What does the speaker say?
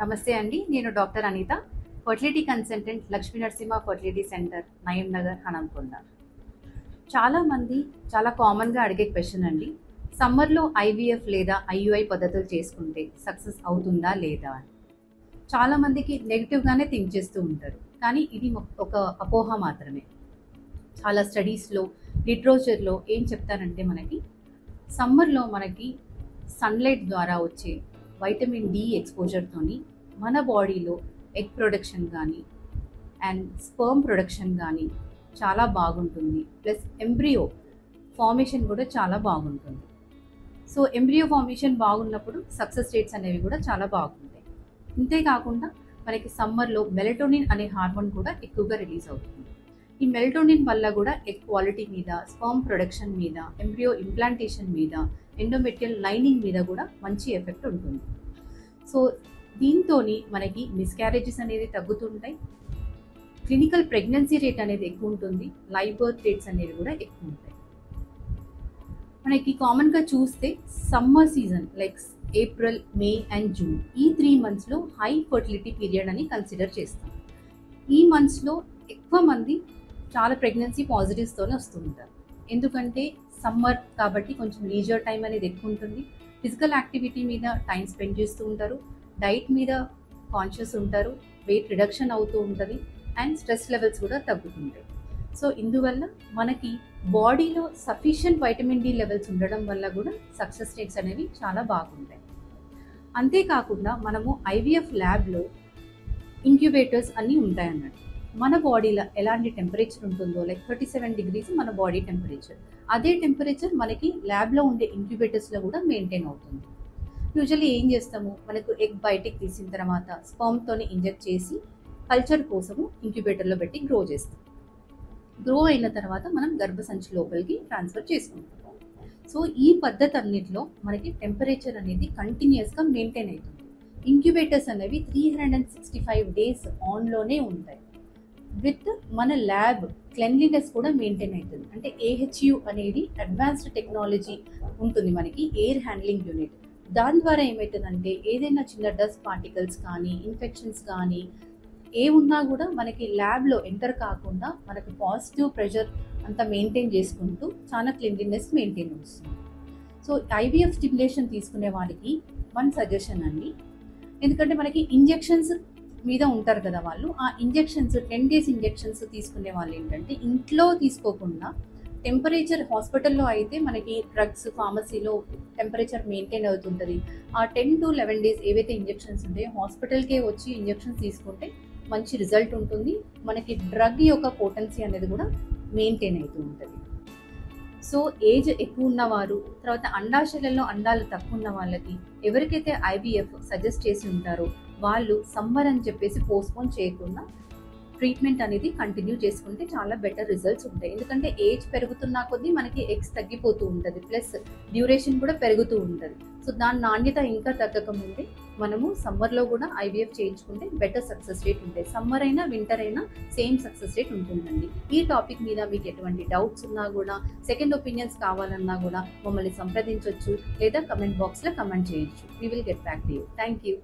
నమస్తే అండి. నేను doctor Anitha, fertility consultant, Lakshmi Narasimha fertility centre, Nayim Nagar, Hanamkonda. చాలామంది చాలా కామన్గా అడిగే క్వశ్చన్ అండి, సమ్మర్లో ఐవీఎఫ్ లేదా ఐయుఐ పద్ధతులు చేసుకుంటే సక్సెస్ అవుతుందా లేదా అని. చాలామందికి నెగిటివ్గానే థింక్ చేస్తూ ఉంటారు, కానీ ఇది ఒక అపోహ మాత్రమే. చాలా స్టడీస్లో, లిటరేచర్లో ఏం చెప్తారంటే మనకి సమ్మర్లో మనకి సన్లైట్ ద్వారా వచ్చే వైటమిన్ డి ఎక్స్పోజర్తోని మన బాడీలో ఎగ్ ప్రొడక్షన్ కానీ అండ్ స్పర్మ్ ప్రొడక్షన్ కానీ చాలా బాగుంటుంది. ప్లస్ ఎంబ్రియో ఫార్మేషన్ కూడా చాలా బాగుంటుంది. సో ఎంబ్రియో ఫార్మేషన్ బాగున్నప్పుడు సక్సెస్ రేట్స్ అనేవి కూడా చాలా బాగుంటాయి. ఇంతేకాకుండా మనకి సమ్మర్లో మెలటోనిన్ అనే హార్మోన్ కూడా ఎక్కువగా రిలీజ్ అవుతుంది. ఈ మెలటోనిన్ వల్ల కూడా ఎగ్ క్వాలిటీ మీద, స్పర్మ్ ప్రొడక్షన్ మీద, ఎంబ్రియో ఇంప్లాంటేషన్ మీద, ఎండోమెట్రియల్ లైనింగ్ మీద కూడా మంచి ఎఫెక్ట్ ఉంటుంది. సో దీంతో మనకి మిస్క్యారేజెస్ అనేది తగ్గుతుంటాయి, క్లినికల్ ప్రెగ్నెన్సీ రేట్ అనేది ఎక్కువ ఉంటుంది, లైవ్ బర్త్ రేట్స్ అనేవి కూడా ఎక్కువ ఉంటాయి. మనకి కామన్గా చూస్తే summer season like April, May and June, ఈ 3 monthsలో హై ఫర్టిలిటీ పీరియడ్ అని కన్సిడర్ చేస్తాం. ఈ మంత్స్లో ఎక్కువ మంది చాలా ప్రెగ్నెన్సీ పాజిటివ్స్తోనే వస్తుంటారు. ఎందుకంటే సమ్మర్ కాబట్టి కొంచెం లీజర్ టైం అనేది ఎక్కువ ఉంటుంది, ఫిజికల్ యాక్టివిటీ మీద టైం స్పెండ్ చేస్తూ ఉంటారు, డైట్ మీద కాన్షియస్ ఉంటారు, వెయిట్ రిడక్షన్ అవుతూ ఉంటుంది అండ్ స్ట్రెస్ లెవెల్స్ కూడా తగ్గుతుంటాయి. సో ఇందువల్ల మనకి బాడీలో సఫిషియంట్ వైటమిన్ డి లెవెల్స్ ఉండడం వల్ల కూడా సక్సెస్ రేట్స్ అనేవి చాలా బాగుంటాయి. అంతేకాకుండా మనము ఐవీఎఫ్ ల్యాబ్లో ఇంక్యుబేటర్స్ అన్నీ ఉంటాయన్నట్టు. మన బాడీలో ఎలాంటి టెంపరేచర్ ఉంటుందో లైక్ 37 degrees మన బాడీ టెంపరేచర్, అదే టెంపరేచర్ మనకి ల్యాబ్లో ఉండే ఇంక్యుబేటర్స్లో కూడా మెయింటైన్ అవుతుంది. యూజువల్లీ ఏం చేస్తాము, మనకు ఎగ్ బయటికి తీసిన తర్వాత స్పర్మ్తోని ఇంజెక్ట్ చేసి కల్చర్ కోసము ఇంక్యుబేటర్లో పెట్టి గ్రో చేస్తాం. గ్రో అయిన తర్వాత మనం గర్భసంచి లోపలికి ట్రాన్స్ఫర్ చేసుకుంటాం. సో ఈ పద్ధతి అన్నిటిలో మనకి టెంపరేచర్ అనేది కంటిన్యూస్గా మెయింటైన్ అవుతుంది. ఇంక్యుబేటర్స్ అనేవి 365 days ఆన్లోనే ఉంటాయి. విత్ మన ల్యాబ్ క్లెన్లీనెస్ కూడా మెయింటైన్ అవుతుంది. అంటే ఏహెచ్యు అనేది అడ్వాన్స్డ్ టెక్నాలజీ ఉంటుంది మనకి, ఎయిర్ హ్యాండ్లింగ్ యూనిట్. దాని ద్వారా ఏమవుతుందంటే ఏదైనా చిన్న డస్ట్ పార్టికల్స్ కానీ, ఇన్ఫెక్షన్స్ కానీ ఏమున్నా కూడా మనకి ల్యాబ్లో ఎంటర్ కాకుండా మనకు పాజిటివ్ ప్రెషర్ అంతా మెయింటైన్ చేసుకుంటూ చాలా క్లీన్లీనెస్ మెయింటైన్ వస్తుంది. సో ఐవీఎఫ్ స్టిమ్యులేషన్ తీసుకునే వాళ్ళకి వన్ సజెషన్ అండి, ఎందుకంటే మనకి ఇంజెక్షన్స్ మీద ఉంటారు కదా వాళ్ళు, ఆ ఇంజెక్షన్స్ 10 days ఇంజెక్షన్స్ తీసుకునే వాళ్ళు ఏంటంటే ఇంట్లో తీసుకోకుండా టెంపరేచర్, హాస్పిటల్లో అయితే మనకి డ్రగ్స్ ఫార్మసీలో టెంపరేచర్ మెయింటైన్ అవుతుంటుంది. ఆ 10 to 11 days ఏవైతే ఇంజెక్షన్స్ ఉంటాయో హాస్పిటల్కే వచ్చి ఇంజెక్షన్స్ తీసుకుంటే మంచి రిజల్ట్ ఉంటుంది. మనకి డ్రగ్ యొక్క పోటెన్సీ అనేది కూడా మెయింటైన్ అవుతూ ఉంటుంది. సో ఏజ్ ఎక్కువ ఉన్నవారు, తర్వాత అండాశయాలలో అండాలు తక్కువ ఉన్న వాళ్ళకి ఎవరికైతే ఐవీఎఫ్ సజెస్ట్ చేసి ఉంటారో వాళ్ళు సమ్మర్ అని చెప్పేసి పోస్ట్పోన్ చేయకుండా ట్రీట్మెంట్ అనేది కంటిన్యూ చేసుకుంటే చాలా బెటర్ రిజల్ట్స్ ఉంటాయి. ఎందుకంటే ఏజ్ పెరుగుతున్న కొద్దీ మనకి ఎగ్స్ తగ్గిపోతూ ఉంటుంది, ప్లస్ డ్యూరేషన్ కూడా పెరుగుతూ ఉంటుంది. సో దాని నాణ్యత ఇంకా తగ్గకముందే మనము సమ్మర్లో కూడా ఐవీఎఫ్ చేయించుకుంటే బెటర్ సక్సెస్ రేట్ ఉంటాయి. సమ్మర్ అయినా వింటర్ అయినా సేమ్ సక్సెస్ రేట్ ఉంటుందండి. ఈ టాపిక్ మీద మీకు ఎటువంటి డౌట్స్ ఉన్నా కూడా, సెకండ్ ఒపీనియన్స్ కావాలన్నా కూడా మమ్మల్ని సంప్రదించవచ్చు లేదా కమెంట్ బాక్స్లో కమెంట్ చేయొచ్చు. We will get back to you. Thank you.